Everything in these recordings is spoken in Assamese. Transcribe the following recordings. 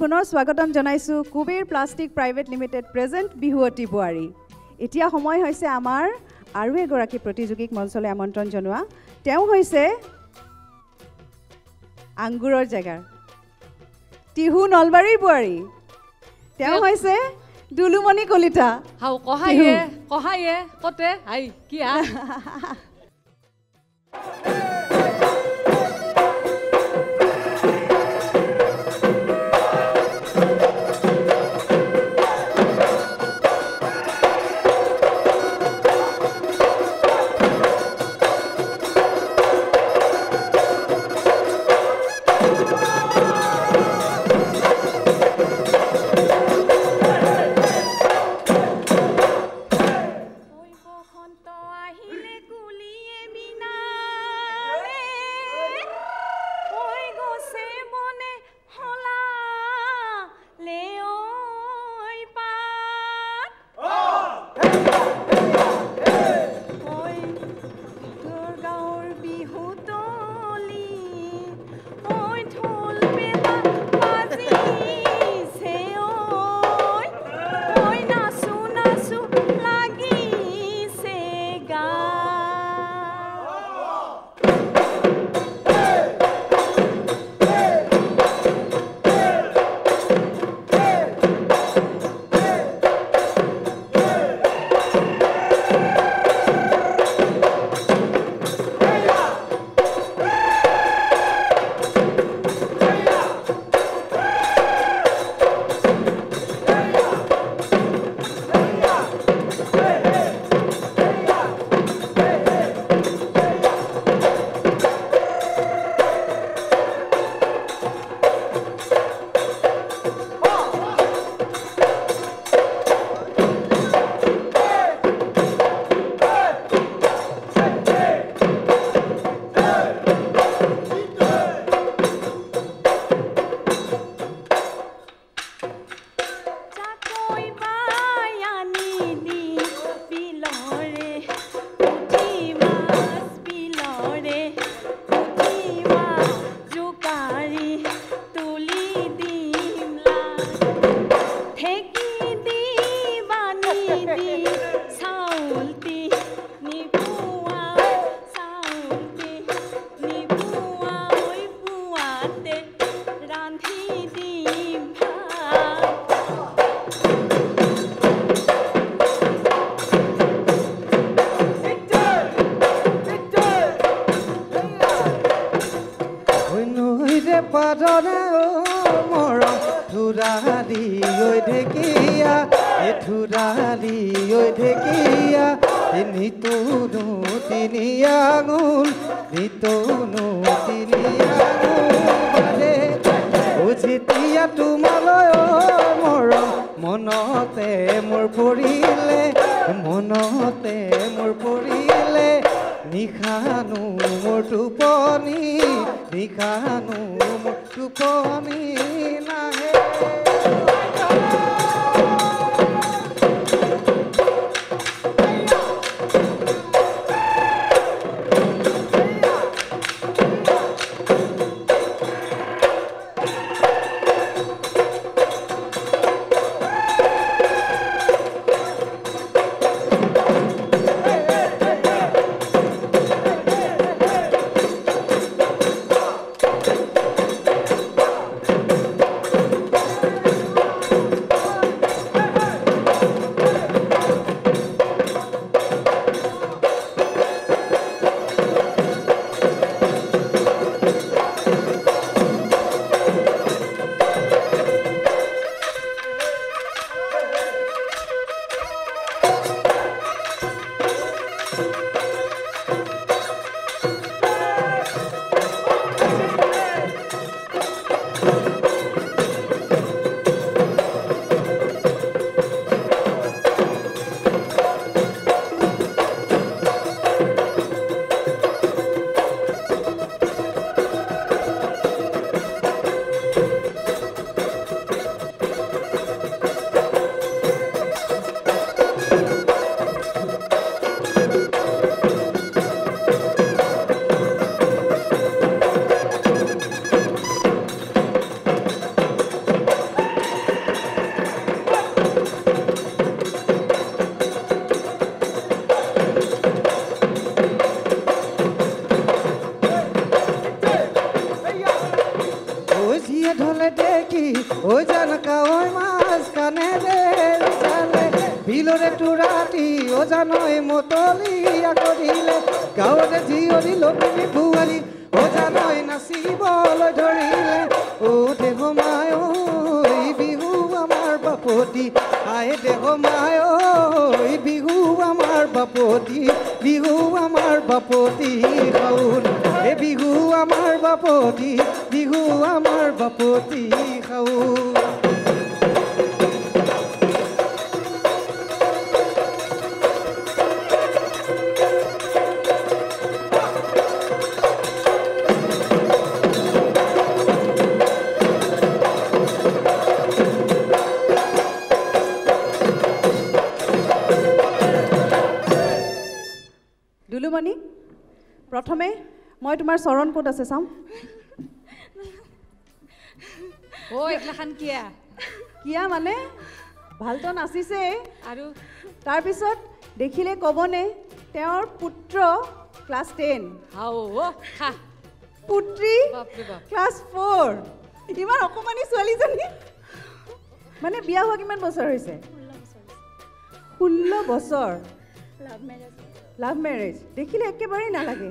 পুনৰ স্বাগতম জনাইছো Kuber plastic private limited present বিহুৱতী বোৱাৰী। এতিয়া সময় হৈছে আমাৰ আৰু এগৰাকী প্ৰতিযোগীক মঞ্চলৈ আমন্ত্ৰণ জনোৱা। তেওঁ হৈছে আঙ্গুৰৰ জেগাৰ টিহু নলবাৰীৰ বোৱাৰী। তেওঁ হৈছে দুলুমণি কলিতা। হাও কহায়ে কতে আই কি আ দেখি ও জানকা ওই মাছ কানে রে চালে বিলরে টুরাটি ও জানই মতলিয়া করিলে গাঁৱৰে জীয়ৰী লক্ষ্মী ভুৱালী ও জানই নাচিবলৈ ধৰিলে ও দেহ মায় ঐ বিহু আমাৰ বাপতি আই দেহ মায় ঐ বিহু আমাৰ বাপতি বিহু আমাৰ বাপতি খাউন এ বিহু আমাৰ বাপতি বিহু আমাৰ বাপতি খাউন দুলুমণি প্ৰথমে মই তোমাৰ চৰণ ক'ত আছে চাম ও এগলাখান কিয়া কিয়া মানে ভালতো নাচিছে আৰু তাৰপিছত দেখিলে ক'বনে তেওঁৰ পুত্ৰ ক্লাছ 10 হাও ও খা পুত্ৰী বাপৰে বাপ ক্লাছ 4 ইমান অকমানি ছোৱালীজনী মানে বিয়া হোৱা কিমান বছৰ হৈছে 16 বছৰ লাভ মেৰেজ দেখিলে একেবাৰেই নালাগে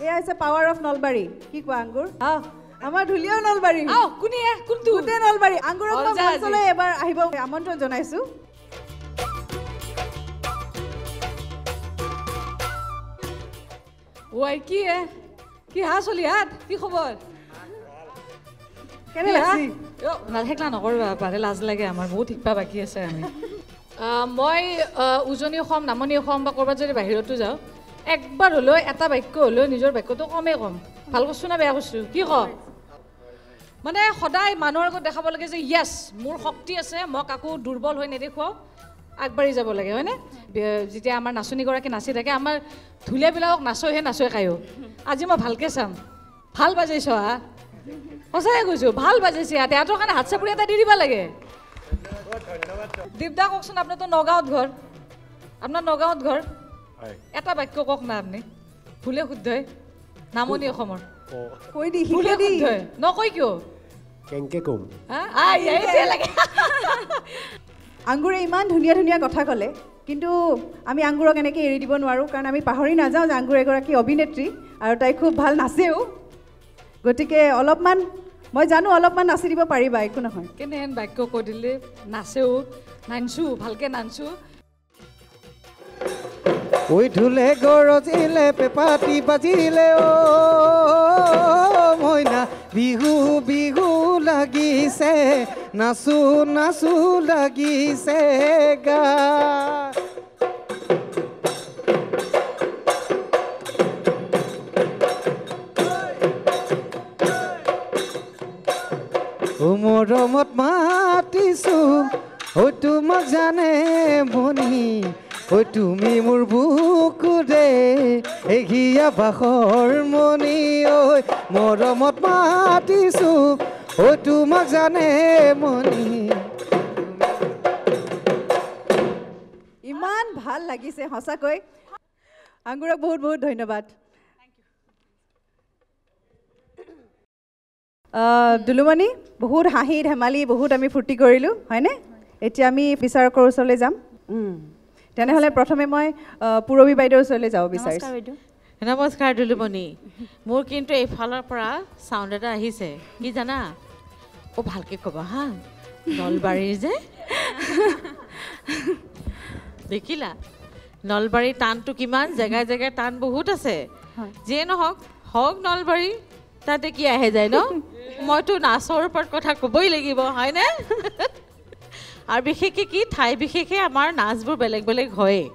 এয়া হৈছে পাৱাৰ অফ নলবাৰী কি কোৱা আঙ্গুৰ আমাৰ ধুলিয়াও নলবাৰী আও কোনিয়ে কোনটো গোটেই নলবাৰী আঙ্গুৰক অ, যা, মঞ্চলৈ এবাৰ আহিব আমন্ত্ৰণ জনাইছো ওই কি হা চলি হাত কি খবৰ কেনে লাগছি নাথাকিলা নকৰিবা পাৰে লাজ লাগে আমাৰ বহুত শিকবা বাকী আছে আমি মই উজনি অসম নামনি অসম বা ক'ৰবাত যদি বাহিৰতো যাওঁ একবাৰ হ'লেও এটা বাক্য হ'লেও নিজৰ বাক্যটো কমেই কম ভাল কৈছোঁ না বেয়া কৈছোঁ কি ক মানে সদায় মানুহৰ আগত দেখাব লাগে যে য়েছ মোৰ শক্তি আছে মই কাকো দুৰ্বল হৈ নেদেখুৱাওঁ আগবাঢ়ি যাব লাগে হয়নে যেতিয়া আমাৰ নাচনীগৰাকী নাচি থাকে আমাৰ ঢুলীয়াবিলাকক নাচয়হে নাচয় খায়ো আজি মই ভালকৈ চাম ভাল বাজাইছ হা সঁচাকৈ কৈছোঁ ভাল বাজাইছে তেহেঁতৰ কাৰণে হাত চাপৰি এটা দি দিব লাগে দীপদা কওকচোন আপোনাৰতো নগাঁৱত ঘৰ আপোনাৰ নগাঁৱত ঘৰ এটা বাক্য কওক না আপুনি ভুলে শুদ্ধই নামনি অসমৰ কৈ দি ভুলে শিকাই দি শুদ্ধই নকয় কিয় কেংকে কম আঙ্গুৰে ইমান ধুনীয়া ধুনীয়া কথা ক'লে কিন্তু আমি আঙ্গুৰক এনেকৈ এৰি দিব নোৱাৰোঁ কাৰণ আমি পাহৰি নাযাওঁ যে আঙ্গুৰ এগৰাকী অভিনেত্ৰী আৰু তাই খুব ভাল নাচেও গতিকে অলপমান মই জানো অলপমান নাচি দিব পাৰিবা একো নহয় কেনেহেন বাক্য কৈ দিলে নাচেও নাচছোঁ ভালকৈ নাচছোঁ ঐ ঢোলে গৰজিলে পেপাতি বাজিলে অ মইনা বিহু বিহু লাগিছে নাচো নাচো লাগিছে গা মৰমত মাতিছোঁ ঐ তোমাক জানে মনি ঐ তুমি মোৰ বুকুৰে এঘিয়া বাখৰ মনি ঐ মৰমত মাতিছোঁ ঐ তোমাক জানে মনি ইমান ভাল লাগিছে সঁচাকৈ আঙ্গুৰক বহুত বহুত ধন্যবাদ দুলুমণি বহুত হাঁহি ধেমালি বহুত আমি ফূৰ্তি কৰিলোঁ হয়নে এতিয়া আমি বিচাৰকৰ ওচৰলৈ যাম তেনেহ'লে প্ৰথমে মই পূৰবী বাইদেউৰ ওচৰলৈ যাব বিচাৰিছোঁ নমস্কাৰ দুলুমণি মোৰ কিন্তু এইফালৰ পৰা চাউণ্ড এটা আহিছে কি জানা ভালকৈ ক'বা হা নলবাৰীৰ যে দেখিলা নলবাৰীৰ টানটো কিমান জেগাই জেগাই টান বহুত আছে যিয়ে নহওক হওক নলবাৰী তাতে কি আহে যায় ন মইতো নাচৰ ওপৰত কথা ক'বই লাগিব হয়নে আৰু বিশেষকৈ কি ঠাই বিশেষে আমাৰ নাচবোৰ বেলেগ বেলেগ হয়েই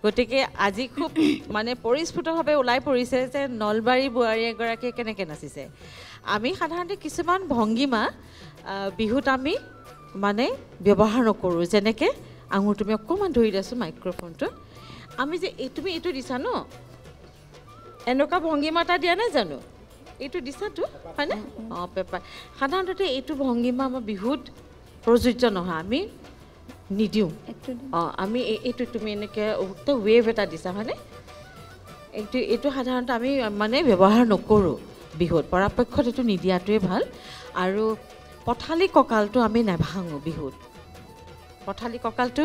গতিকে আজি খুব মানে পৰিস্ফুটভাৱে ওলাই পৰিছে যে নলবাৰী বোৱাৰী এগৰাকীয়ে কেনেকৈ নাচিছে আমি সাধাৰণতে কিছুমান ভংগীমা বিহুত আমি মানে ব্যৱহাৰ নকৰোঁ যেনেকৈ আঙুৰ তুমি অকণমান ধৰি দিয়াচোন মাইক্ৰফোনটো আমি যে তুমি এইটো দিছা ন এনেকুৱা ভংগীমা এটা দিয়া নাই জানো এইটো দিছাতো হয়নে অঁ পেপাৰ সাধাৰণতে এইটো ভংগীমা আমাৰ বিহুত প্ৰযোজ্য নহয় আমি নিদিওঁ অঁ আমি এইটো তুমি এনেকৈ ৱেভ এটা দিছা হয়নে এইটো সাধাৰণতে আমি মানে ব্যৱহাৰ নকৰোঁ বিহুত পৰাপক্ষত এইটো নিদিয়াটোৱে ভাল আৰু পথালি কঁকালটো আমি নাভাঙো বিহুত পথালি কঁকালটো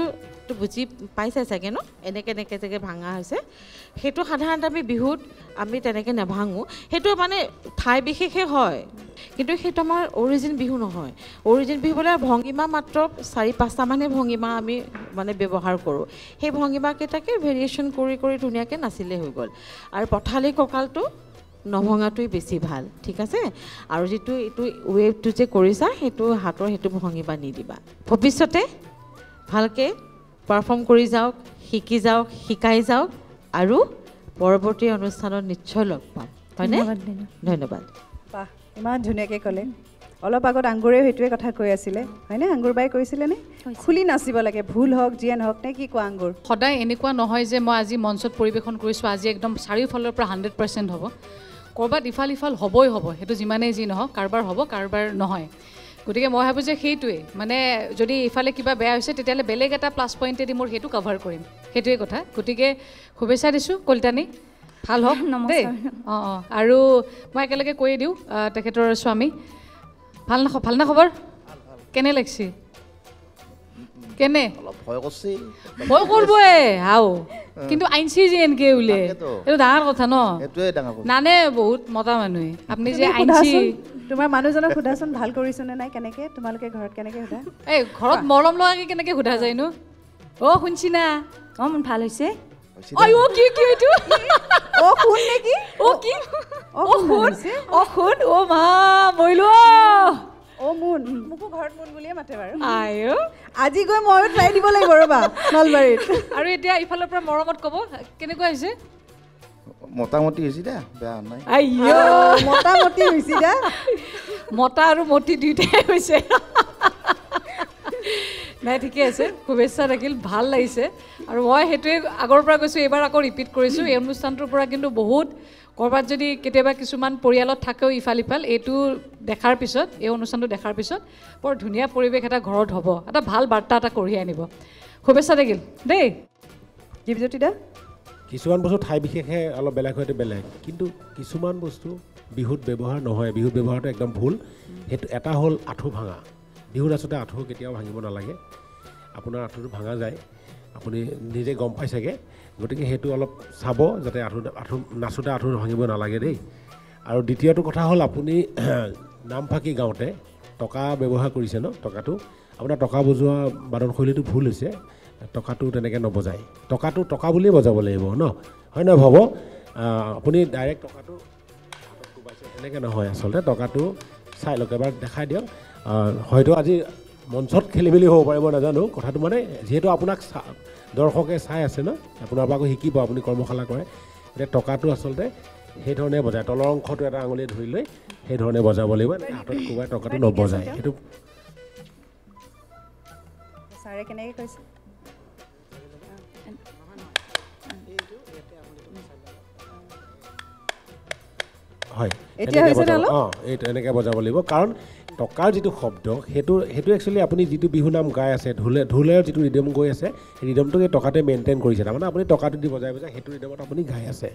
বুজি পাইছে চাগে ন এনেকৈ এনেকৈ চাগে ভাঙা হৈছে সেইটো সাধাৰণতে আমি বিহুত আমি তেনেকৈ নাভাঙো সেইটো মানে ঠাই বিশেষে হয় কিন্তু সেইটো আমাৰ অৰিজিন বিহু নহয় অৰিজিন বিহু বোলে ভংগীমা মাত্ৰ 4-5টামানহে ভংগীমা আমি মানে ব্যৱহাৰ কৰোঁ সেই ভংগীমাকেইটাকে ভেৰিয়েশ্যন কৰি কৰি ধুনীয়াকৈ নাচিলে হৈ গ'ল আৰু পথালি কঁকালটো নভঙাটোৱে বেছি ভাল ঠিক আছে আৰু যিটো এইটো ৱেভটো যে কৰিছা সেইটো হাতৰ সেইটো ভংগীমা নিদিবা ভৱিষ্যতে ভালকৈ পাৰফৰ্ম কৰি যাওক শিকি যাওক শিকাই যাওক আৰু পৰৱৰ্তী অনুষ্ঠানত নিশ্চয় লগ পাম হয়নে ধন্যবাদ বাহ ইমান ধুনীয়াকৈ ক'লে অলপ আগত আংগুৰেও সেইটোৱে কথা কৈ আছিলে হয়নে আংগুৰ বাই কৈছিলেনে খুলি নাচিব লাগে ভুল হওক যিয়ে নহওক নে কি কোৱা আংগুৰ সদায় এনেকুৱা নহয় যে মই আজি মঞ্চত পৰিৱেশন কৰিছোঁ আজি একদম চাৰিওফালৰ পৰা 100% হ'ব ক'ৰবাত ইফাল ইফাল হ'বই হ'ব সেইটো যিমানেই যি নহওক কাৰোবাৰ হ'ব কাৰোবাৰ নহয় গতিকে মই ভাবোঁ যে সেইটোৱে মানে যদি ইফালে কিবা বেয়া হৈছে তেতিয়াহ'লে বেলেগ এটা প্লাছ পইণ্টেদি মোৰ সেইটো কভাৰ কৰিম সেইটোৱে কথা গতিকে শুভেচ্ছা দিছোঁ কলিতানী ভাল হওক দেই অঁ আৰু মই একেলগে কৈয়ে দিওঁ তেখেতৰ স্বামী ভাল না খবৰ কেনে লাগিছে কেনে ভয় কৰিবই হাও কিন্তু আইনচি যে এনেকৈ উলিয়াই এইটো ডাঙৰ কথা ন নানে বহুত মতা মানুহে আপুনি যে আইনচি তোমাৰ মানুহজনক সোধাচোন ভাল কৰিছোনে নাই কেনেকৈ তোমালোকে ঘৰত কেনেকৈ সোধা এই ঘৰত মৰম লগাকৈ কেনেকৈ সোধা যায়নো অ' শুনছি না অঁ মোৰ ভাল হৈছে অ' কি এইটো অ' শুন নেকি অ' কি অ' শুন অ' মা মৰিলো অ' মুন মোকো ঘৰত মুন বুলিয়ে মাতে বাৰু আইও আজি গৈ ময়ো ট্ৰাই দিব লাগিব ৰ'বা নলবাৰীত আৰু এতিয়া ইফালৰ পৰা মৰমত ক'ব কেনেকুৱা হৈছে মোটামুটি হৈছে দে বেয়া নাই আইও মোটামুটি হৈছে দে মতা আৰু মতি দুইটাই হৈছে নাই ঠিকে আছে শুভেচ্ছা থাকিল ভাল লাগিছে আৰু মই সেইটোৱে আগৰ পৰা কৈছোঁ এইবাৰ আকৌ ৰিপিট কৰিছোঁ এই অনুষ্ঠানটোৰ পৰা কিন্তু বহুত ক'ৰবাত যদি কেতিয়াবা কিছুমান পৰিয়ালত থাকেও ইফাল ইফাল এইটো দেখাৰ পিছত এই অনুষ্ঠানটো দেখাৰ পিছত বৰ ধুনীয়া পৰিৱেশ এটা ঘৰত হ'ব এটা ভাল বাৰ্তা এটা কঢ়িয়াই আনিব শুভেচ্ছা থাকিল দেই দীপজ্যোতি দা কিছুমান বস্তু ঠাই বিশেষে অলপ বেলেগ হয়তো বেলেগ কিন্তু কিছুমান বস্তু বিহুত ব্যৱহাৰ নহয় বিহুত ব্যৱহাৰটো একদম ভুল সেইটো এটা হ'ল আঁঠু ভাঙা বিহুত আচলতে আঁঠু কেতিয়াও ভাঙিব নালাগে আপোনাৰ আঁঠুটো ভাঙা যায় আপুনি নিজে গম পাই চাগে গতিকে সেইটো অলপ চাব যাতে আঁঠু নাচোতে আঁঠু ভাঙিব নালাগে দেই আৰু দ্বিতীয়টো কথা হ'ল আপুনি নামফাকে গাওঁতে টকা ব্যৱহাৰ কৰিছে ন টকাটো আপোনাৰ টকা বজোৱা বাদনশৈলীটো ভুল হৈছে টকাটো তেনেকৈ নবজায় টকাটো টকা বুলিয়ে বজাব লাগিব ন হয় নহয় ভাব আপুনি ডাইৰেক্ট টকাটো হাতত কোবাইছে তেনেকৈ নহয় আচলতে টকাটো চাই লওক এবাৰ দেখাই দিয়ক হয়তো আজি মঞ্চত খেলি মেলি হ'ব পাৰিব নাজানো কথাটো মানে যিহেতু আপোনাক দৰ্শকে চাই আছে ন আপোনাৰ পৰা আকৌ শিকিব আপুনি কৰ্মশালা কৰে এতিয়া টকাটো আচলতে সেইধৰণে বজায় তলৰ অংশটো এটা আঙুলিয়ে ধৰি লৈ সেইধৰণে বজাব লাগিব হাতত কোবাই টকাটো নবজায় সেইটো ছাৰে কেনেকৈ কৈছে হয় এতিয়া হৈছে ন অঁ এইটো এনেকৈ বজাব লাগিব কাৰণ টকাৰ যিটো শব্দ সেইটো একচুৱেলি আপুনি যিটো বিহু নাম গাই আছে ঢোলেৰ যিটো ৰিডম গৈ আছে সেই ৰিডমটোকে টকাটোৱে মেইনটেইন কৰিছে তাৰমানে আপুনি টকাটো দি বজাই সেইটো ৰিডমত আপুনি গাই আছে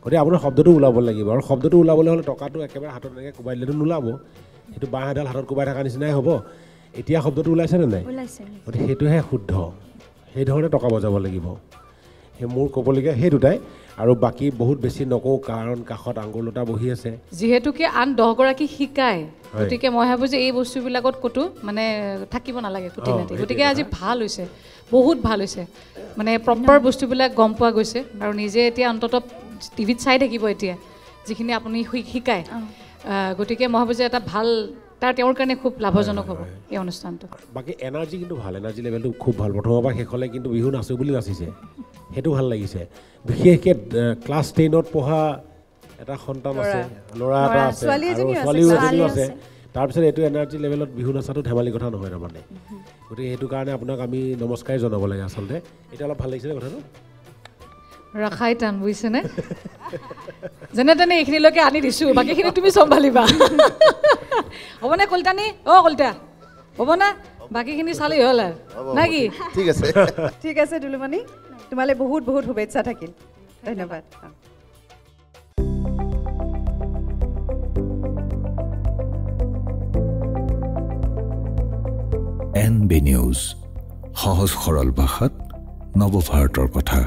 গতিকে আপোনাৰ শব্দটো ওলাব লাগিব আৰু শব্দটো ওলাবলৈ হ'লে টকাটো একেবাৰে হাতত এনেকৈ কোবাই দিলেতো নোলাব সেইটো বাঁহ এডাল হাতত কোবাই থকাৰ নিচিনাই হ'ব এতিয়া শব্দটো ওলাইছেনে নাই গতিকে সেইটোহে শুদ্ধ সেইধৰণে টকা বজাব লাগিব সেই মোৰ ক'বলগীয়া সেই দুটাই আৰু বাকী বহুত বেছি নকওঁ কাৰণ কাষত আঙুলতা বহি আছে যিহেতুকে আন 10গৰাকী শিকায় গতিকে মই ভাবোঁ যে এই বস্তুবিলাকত ক'তো মানে থাকিব নালাগে কুটি নাটি গতিকে আজি ভাল হৈছে বহুত ভাল হৈছে মানে প্ৰপাৰ বস্তুবিলাক গম পোৱা গৈছে আৰু নিজে এতিয়া অন্ততঃ টিভিত চাই থাকিব এতিয়া যিখিনি আপুনি শিকায় গতিকে মই ভাবোঁ যে এটা ভাল তেওঁৰ কাৰণে খুব লাভজনক হ'ব এই অনুষ্ঠানটো বাকী এনাৰ্জি কিন্তু ভাল এনাৰ্জি লেভেলটো খুব ভাল প্ৰথমৰ পৰা শেষলৈ কিন্তু বিহু নাচোঁ বুলি নাচিছে সেইটো ভাল লাগিছে বিশেষকৈ ক্লাছ 10ত পঢ়া এটা সন্তান আছে ল'ৰা এটা আছে আৰু ছোৱালীও এজনীও আছে তাৰপিছত এইটো এনাৰ্জি লেভেলত বিহু নাচাটো ধেমালি কথা নহয় তাৰমানে গতিকে সেইটো কাৰণে আপোনাক আমি নমস্কাৰেই জনাব লাগে আচলতে এতিয়া অলপ ভাল লাগিছেনে কথাটো ৰাখাই টান বুজিছেনে যেনে তেনে এইখিনিলৈকে আনি দিছোঁ বাকীখিনি তুমি চম্ভালিবা হ'বনে কলিতানী অ' কলিতা হ'বনে বাকীখিনি চালেই হ'ল আৰু নে কি ঠিক আছে দুলুমণি তোমালৈ বহুত বহুত শুভেচ্ছা থাকিল ধন্যবাদ NB নিউজ, সহজ সৰল ভাষাত নৱভাৰতৰ কথা।